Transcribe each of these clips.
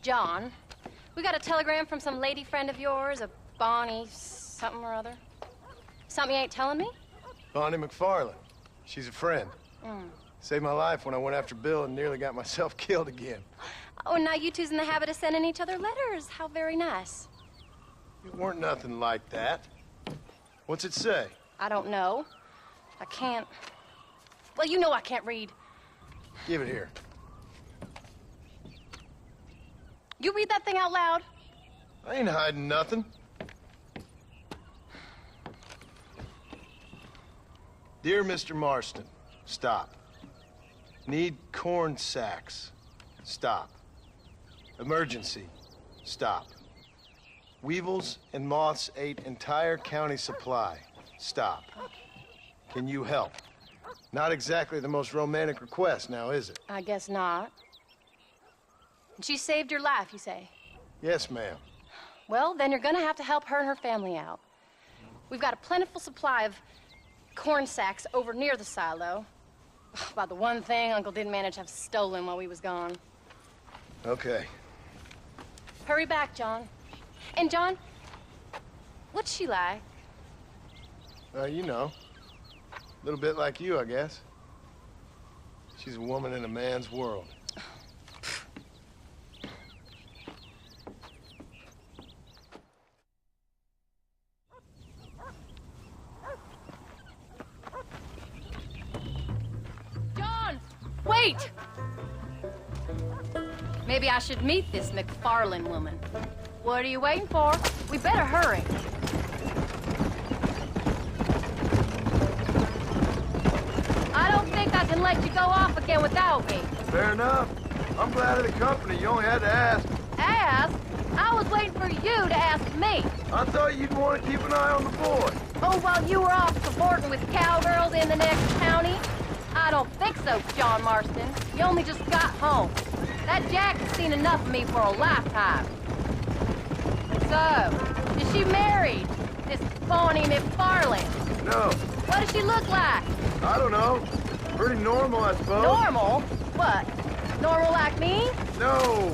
John. We got a telegram from some lady friend of yours, a Bonnie something or other. Something you ain't telling me? Bonnie Mcfarlane. She's a friend. Mm. Saved my life when I went after Bill and nearly got myself killed again. Oh, and now you two's in the habit of sending each other letters. How very nice. It weren't nothing like that. What's it say? I don't know. I can't... Well, you know I can't read. Give it here. You read that thing out loud? I ain't hiding nothing. Dear Mr. Marston, stop. Need corn sacks. Stop. Emergency. Stop. Weevils and moths ate entire county supply. Stop. Can you help? Not exactly the most romantic request, now is it? I guess not. And she saved your life, you say? Yes, ma'am. Well, then you're gonna have to help her and her family out. We've got a plentiful supply of corn sacks over near the silo. About the one thing Uncle didn't manage to have stolen while we was gone. Okay. Hurry back, John. And John, what's she like? You know. A little bit like you, I guess. She's a woman in a man's world. John! Wait! Maybe I should meet this Mcfarlane woman. What are you waiting for? We better hurry. I don't think I can let you go off again without me. Fair enough. I'm glad of the company. You only had to ask. Ask? I was waiting for you to ask me. I thought you'd want to keep an eye on the boy. Oh, while you were off cavorting with cowgirls in the next county? I don't think so, John Marston. You only just got home. That Jack has seen enough of me for a lifetime. So, is she married? This Bonnie Mcfarlane? No. What does she look like? I don't know. Pretty normal, I suppose. Normal? What? Normal like me? No.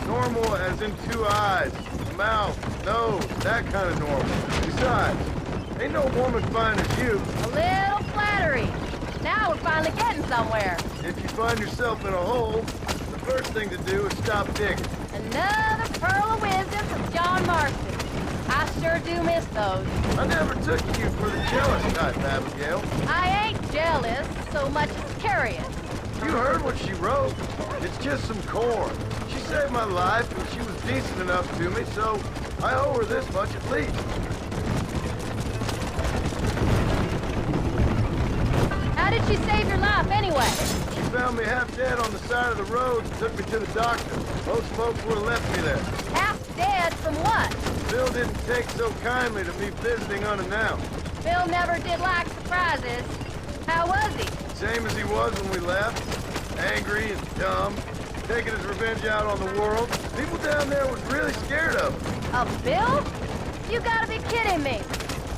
Normal as in 2 eyes, mouth, nose, that kind of normal. Besides, ain't no woman fine as you. A little flattery. Now we're finally getting somewhere. If you find yourself in a hole, the first thing to do is stop digging. Another pearl of wisdom from John Marston. I sure do miss those. I never took you for the jealous type, Abigail. I ain't jealous so much as curious. You heard what she wrote. It's just some corn. She saved my life, and she was decent enough to me, so I owe her this much at least. How did she save your life anyway? She found me half dead on the side of the road and took me to the doctor. Most folks would have left me there. Half dead from what? Bill didn't take so kindly to me visiting unannounced. Bill never did like surprises. How was he? Same as he was when we left. Angry and dumb. Taking his revenge out on the world. People down there was really scared of him. Of Bill? You gotta be kidding me.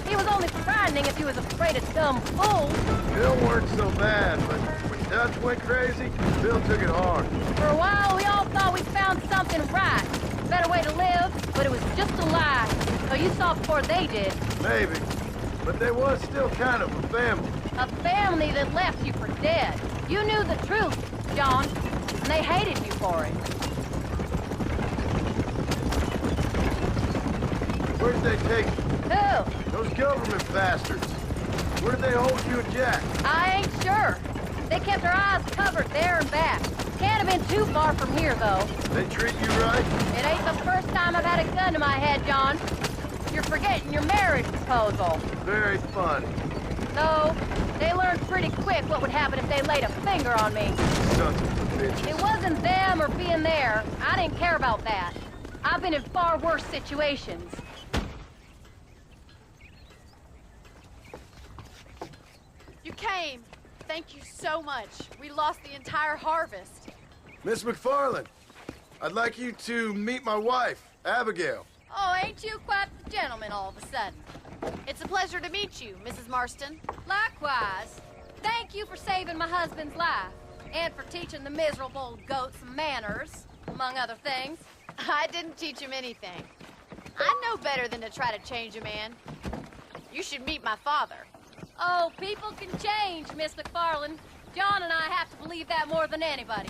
He was only frightening if he was afraid of dumb fools. Bill weren't so bad, but when Dutch went crazy, Bill took it hard. For a while, we all thought we'd found something right. A better way to live, but it was just a lie. So you saw before they did. Maybe. But they was still kind of a family. A family that left you for dead. You knew the truth, John, and they hated you for it. Where did they take you? Who? Those government bastards. Where did they hold you and Jack? I ain't sure. They kept our eyes covered there and back. Can't have been too far from here, though. They treat you right? It ain't the first time I've had a gun to my head, John. You're forgetting your marriage proposal. Very funny. No, they learned pretty quick what would happen if they laid a finger on me. Sons of bitches. It wasn't them or being there. I didn't care about that. I've been in far worse situations. You came. Thank you so much. We lost the entire harvest. Miss McFarlane, I'd like you to meet my wife, Abigail. Oh, ain't you quite the gentleman all of a sudden? It's a pleasure to meet you, Mrs. Marston. Likewise. Thank you for saving my husband's life. And for teaching the miserable goats manners, among other things. I didn't teach him anything. I know better than to try to change a man. You should meet my father. Oh, people can change, Miss McFarlane. John and I have to believe that more than anybody.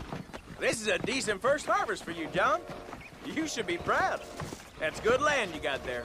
This is a decent first harvest for you, John. You should be proud. That's good land you got there.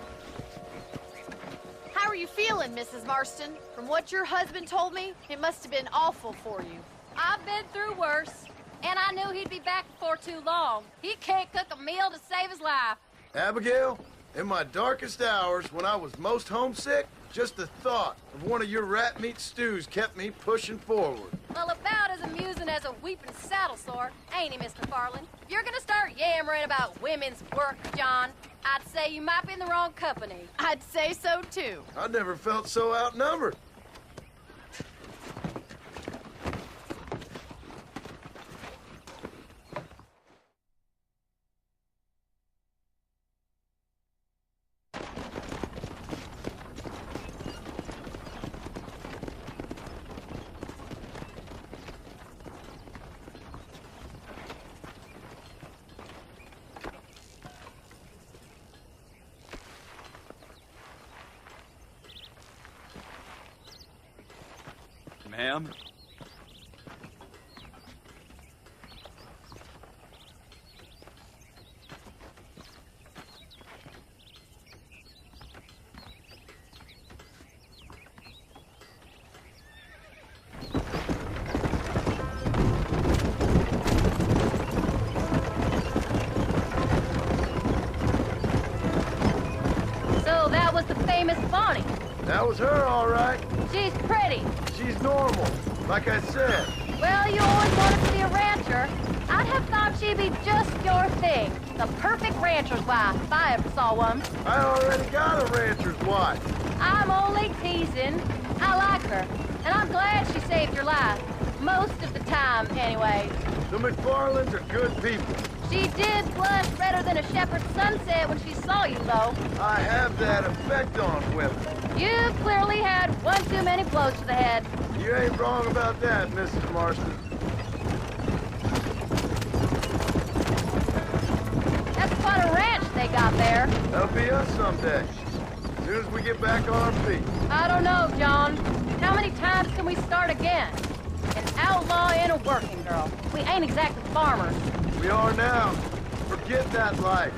How are you feeling, Mrs. Marston? From what your husband told me, it must have been awful for you. I've been through worse, and I knew he'd be back before too long. He can't cook a meal to save his life. Abigail, in my darkest hours, when I was most homesick, just the thought of one of your rat meat stews kept me pushing forward. Well, about as amusing as a weeping saddle sore, ain't he, Mr. Farland? If you're gonna start yammering about women's work, John, I'd say you might be in the wrong company. I'd say so, too. I never felt so outnumbered. Ma'am? So that was the famous Bonnie. That was her, all right. She's pretty. She's normal, like I said. Well, you always wanted to be a rancher. I'd have thought she'd be just your thing. The perfect rancher's wife, if I ever saw one. I already got a rancher's wife. I'm only teasing. I like her, and I'm glad she saved your life. Most of the time, anyway. The McFarlanes are good people. She did blush redder than a shepherd's sunset when she saw you, though. I have that effect on women. You clearly had one too many blows to the head. You ain't wrong about that, Mrs. Marston. That's quite a ranch they got there. That'll be us someday. As soon as we get back on our feet. I don't know, John. How many times can we start again? An outlaw and a working girl. We ain't exactly farmers. We are now. Forget that life.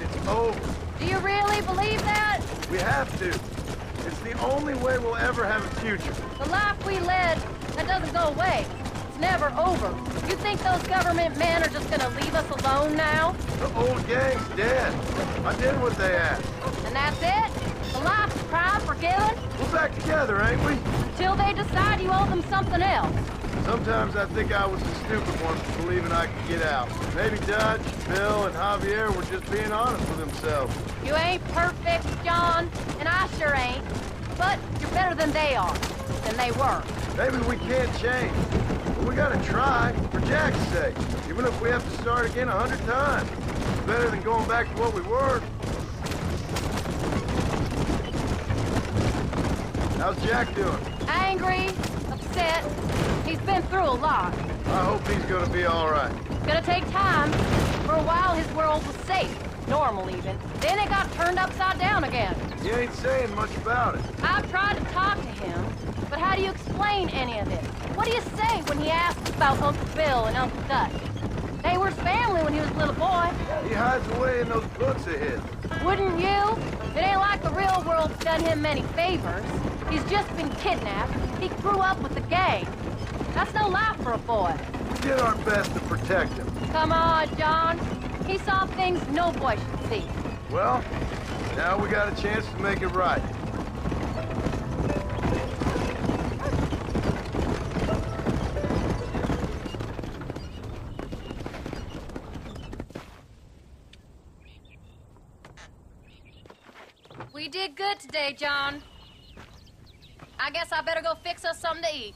It's over. Do you really believe that? We have to. It's the only way we'll ever have a future. The life we led, that doesn't go away. It's never over. You think those government men are just gonna leave us alone now? The old gang's dead. I did what they asked. And that's it? The life's crime forgiven? We're back together, ain't we? Till they decide you owe them something else. Sometimes I think I was the stupid one for believing I could get out. Maybe Dutch, Bill, and Javier were just being honest with themselves. You ain't perfect, John, and I sure ain't. But you're better than they are, than they were. Maybe we can't change, but we gotta try, for Jack's sake. Even if we have to start again 100 times. It's better than going back to what we were. How's Jack doing? Angry, upset. He's been through a lot. I hope he's gonna be all right. It's gonna take time. For a while, his world was safe. Normal, even. Then it got turned upside down again. He ain't saying much about it. I've tried to talk to him, but how do you explain any of this? What do you say when he asks about Uncle Bill and Uncle Dutch? They were his family when he was a little boy. He hides away in those books of his. Wouldn't you? It ain't like the real world's done him many favors. He's just been kidnapped. He grew up with the gang. That's no life for a boy. We did our best to protect him. Come on, John. He saw things no boy should see. Well, now we got a chance to make it right. We did good today, John. I guess I better go fix us something to eat.